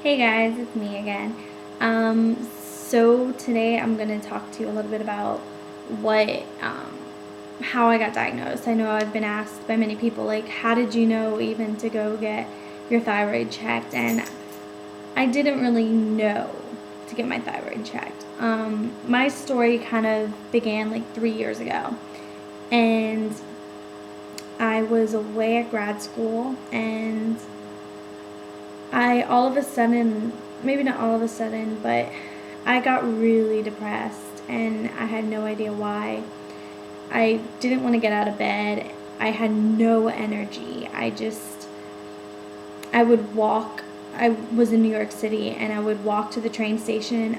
Hey guys, it's me again. So today I'm going to talk to you a little bit about what, how I got diagnosed. I know I've been asked by many people, like, how did you know even to go get your thyroid checked? And I didn't really know to get my thyroid checked. My story kind of began like 3 years ago, and I was away at grad school, and I all of a sudden, maybe not all of a sudden, but I got really depressed and I had no idea why. I didn't want to get out of bed. I had no energy. I would walk. I was in New York City and I would walk to the train station.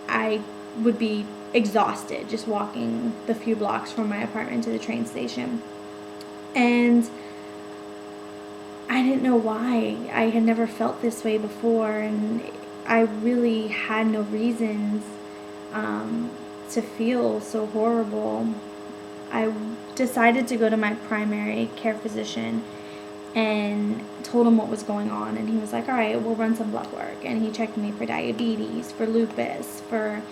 I would be exhausted just walking the few blocks from my apartment to the train station. And I didn't know why. I had never felt this way before, and I really had no reasons to feel so horrible. I decided to go to my primary care physician and told him what was going on, and he was like, all right, we'll run some blood work. And he checked me for diabetes, for lupus, for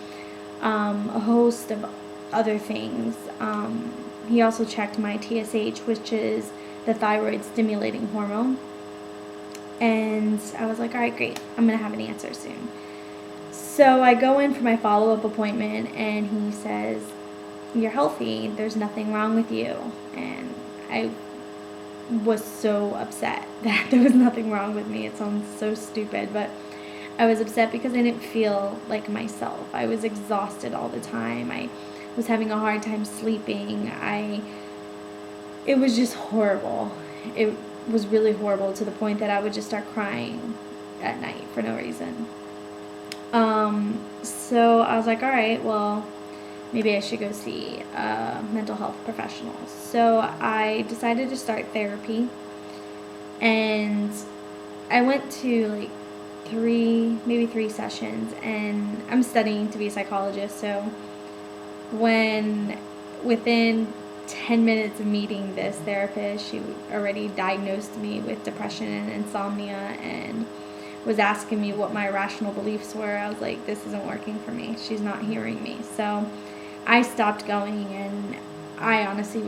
a host of other things. He also checked my TSH, which is the thyroid stimulating hormone. And I was like, all right, great. I'm going to have an answer soon. So I go in for my follow-up appointment and he says, you're healthy. There's nothing wrong with you. And I was so upset that there was nothing wrong with me. It sounds so stupid, but I was upset because I didn't feel like myself. I was exhausted all the time. I was having a hard time sleeping. It was just horrible. It was really horrible to the point that I would just start crying at night for no reason. So I was like, all right, well, maybe I should go see a mental health professional. So I decided to start therapy, and I went to like maybe three sessions, and I'm studying to be a psychologist. So within 10 minutes of meeting this therapist, she already diagnosed me with depression and insomnia and was asking me what my rational beliefs were. I was like, this isn't working for me. She's not hearing me. So I stopped going, and I honestly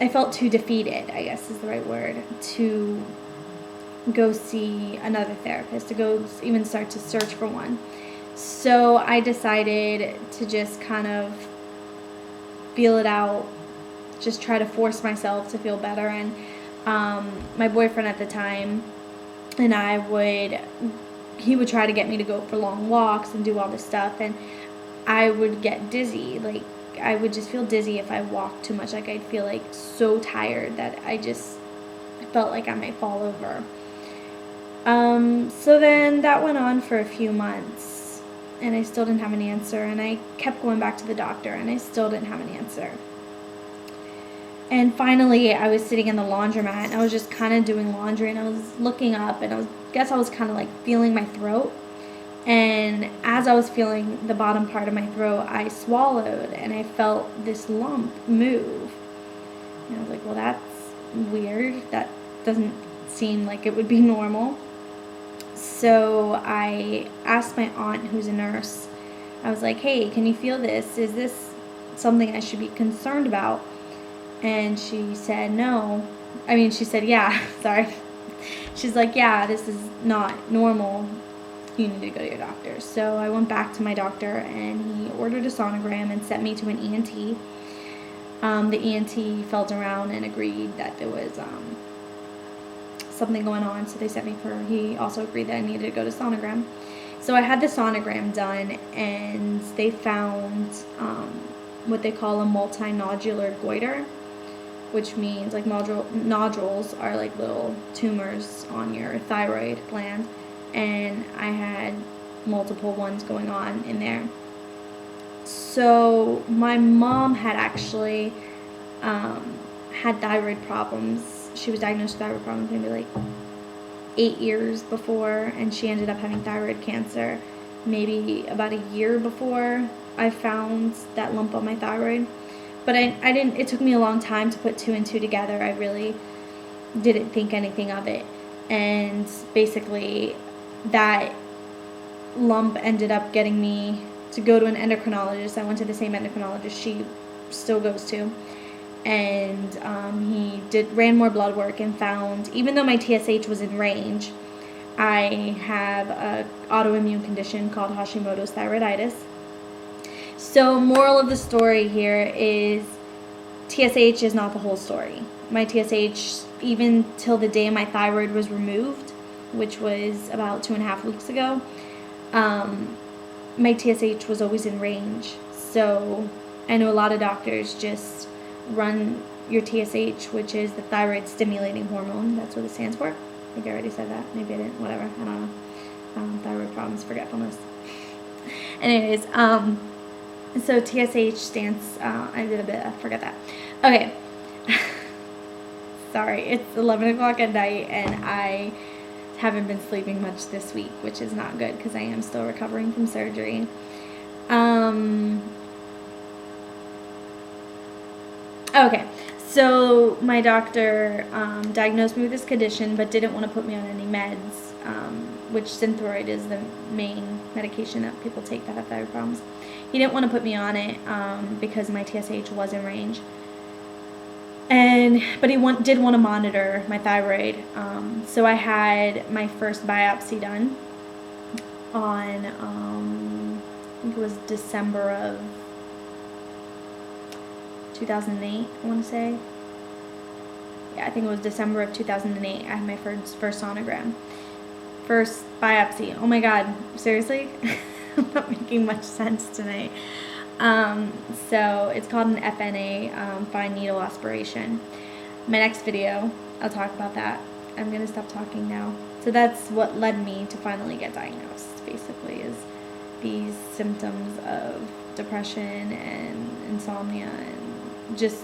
I felt too defeated, I guess is the right word, to go see another therapist, to go even start to search for one. So I decided to just kind of feel it out, just try to force myself to feel better. And my boyfriend at the time and he would try to get me to go for long walks and do all this stuff, and I would get dizzy. Like, I would just feel dizzy if I walked too much. Like, I'd feel like so tired that I felt like I might fall over. So then that went on for a few months, and I still didn't have an answer, and I kept going back to the doctor, and I still didn't have an answer. And finally, I was sitting in the laundromat, and I was just kind of doing laundry, and I was looking up, and I was kind of like feeling my throat. And as I was feeling the bottom part of my throat, I swallowed, and I felt this lump move. And I was like, well, that's weird. That doesn't seem like it would be normal. So I asked my aunt, who's a nurse, I was like, hey, can you feel this? Is this something I should be concerned about? And she said, no. She said, yeah, sorry. She's like, yeah, this is not normal. You need to go to your doctor. So I went back to my doctor, and he ordered a sonogram and sent me to an ENT. The ENT felt around and agreed that there was something going on, so he also agreed that I needed to go to sonogram. So I had the sonogram done, and they found what they call a multinodular goiter, which means like nodules are like little tumors on your thyroid gland, and I had multiple ones going on in there. So my mom had actually had thyroid problems. She was diagnosed with thyroid problems maybe like 8 years before, and she ended up having thyroid cancer maybe about a year before I found that lump on my thyroid. But it took me a long time to put two and two together. I really didn't think anything of it. And basically that lump ended up getting me to go to an endocrinologist. I went to the same endocrinologist she still goes to, and he ran more blood work and found, even though my TSH was in range, I have a autoimmune condition called Hashimoto's thyroiditis. So moral of the story here is TSH is not the whole story. My TSH, even till the day my thyroid was removed, which was about 2.5 weeks ago, my TSH was always in range. So I know a lot of doctors just run your TSH, which is the thyroid stimulating hormone. That's what it stands for. I think I already said that. Maybe I didn't. Whatever. I don't know. Thyroid problems, forgetfulness. Anyways, so TSH stands, I forgot that. Okay. Sorry, it's 11 o'clock at night and I haven't been sleeping much this week, which is not good because I am still recovering from surgery. Okay, so my doctor diagnosed me with this condition but didn't want to put me on any meds, which Synthroid is the main medication that people take that have thyroid problems. He didn't want to put me on it because my TSH was in range. But he did want to monitor my thyroid. So I had my first biopsy done on, I think it was December of 2008, I want to say. Yeah, I think it was December of 2008. I had my first sonogram. First biopsy. Oh my God, seriously? I'm not making much sense tonight. So it's called an FNA, fine needle aspiration. My next video, I'll talk about that. I'm going to stop talking now. So that's what led me to finally get diagnosed, basically, is these symptoms of depression and insomnia, and just,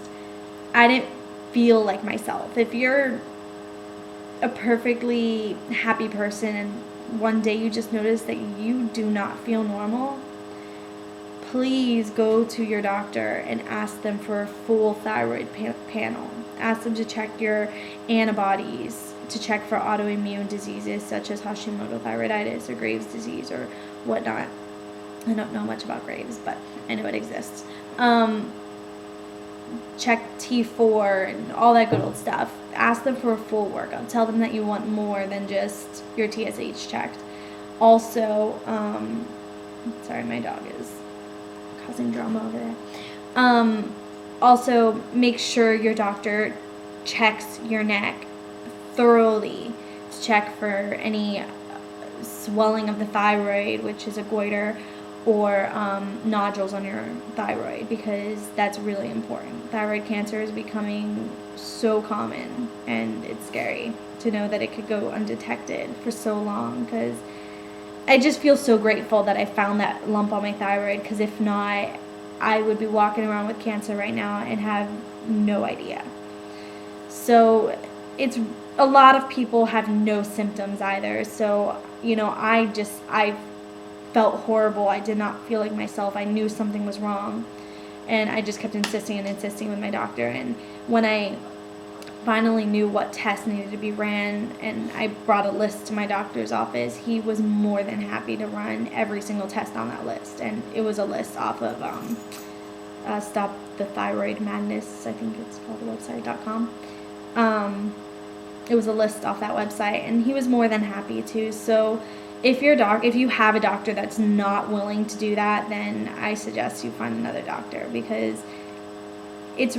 I didn't feel like myself. If you're a perfectly happy person and one day you just notice that you do not feel normal, please go to your doctor and ask them for a full thyroid panel. Ask them to check your antibodies, to check for autoimmune diseases such as Hashimoto thyroiditis or Graves' disease or whatnot. I don't know much about Graves, but I know it exists. Check T4 and all that good old stuff. Ask them for a full workup. Tell them that you want more than just your TSH checked. Also, sorry, my dog is causing drama over there. Also, make sure your doctor checks your neck thoroughly to check for any swelling of the thyroid, which is a goiter, or nodules on your thyroid, because that's really important. Thyroid cancer is becoming so common, and it's scary to know that it could go undetected for so long, because I just feel so grateful that I found that lump on my thyroid, because if not, I would be walking around with cancer right now and have no idea. So it's, a lot of people have no symptoms either. So, you know, I felt horrible. I did not feel like myself. I knew something was wrong. And I just kept insisting with my doctor. And when I finally knew what tests needed to be ran, and I brought a list to my doctor's office, he was more than happy to run every single test on that list. And it was a list off of Stop the Thyroid Madness, I think it's called, the website.com. It was a list off that website, and he was more than happy to. So if you have a doctor that's not willing to do that, then I suggest you find another doctor, because it's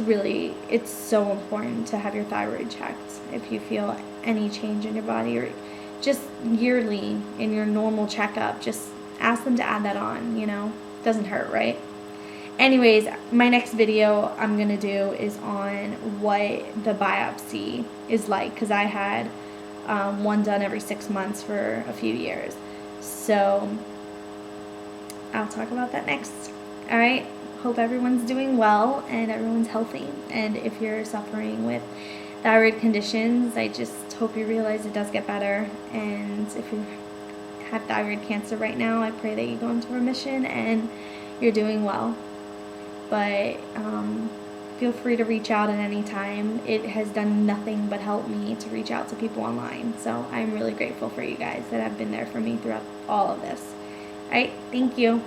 so important to have your thyroid checked if you feel any change in your body, or just yearly in your normal checkup. Just ask them to add that on, you know. Doesn't hurt, right? Anyways, my next video I'm going to do is on what the biopsy is like, because I had one done every 6 months for a few years. So I'll talk about that next. All right. Hope everyone's doing well and everyone's healthy. And if you're suffering with thyroid conditions, I just hope you realize it does get better. And if you have thyroid cancer right now, I pray that you go into remission and you're doing well. But feel free to reach out at any time. It has done nothing but help me to reach out to people online. So I'm really grateful for you guys that have been there for me throughout all of this. All right, thank you.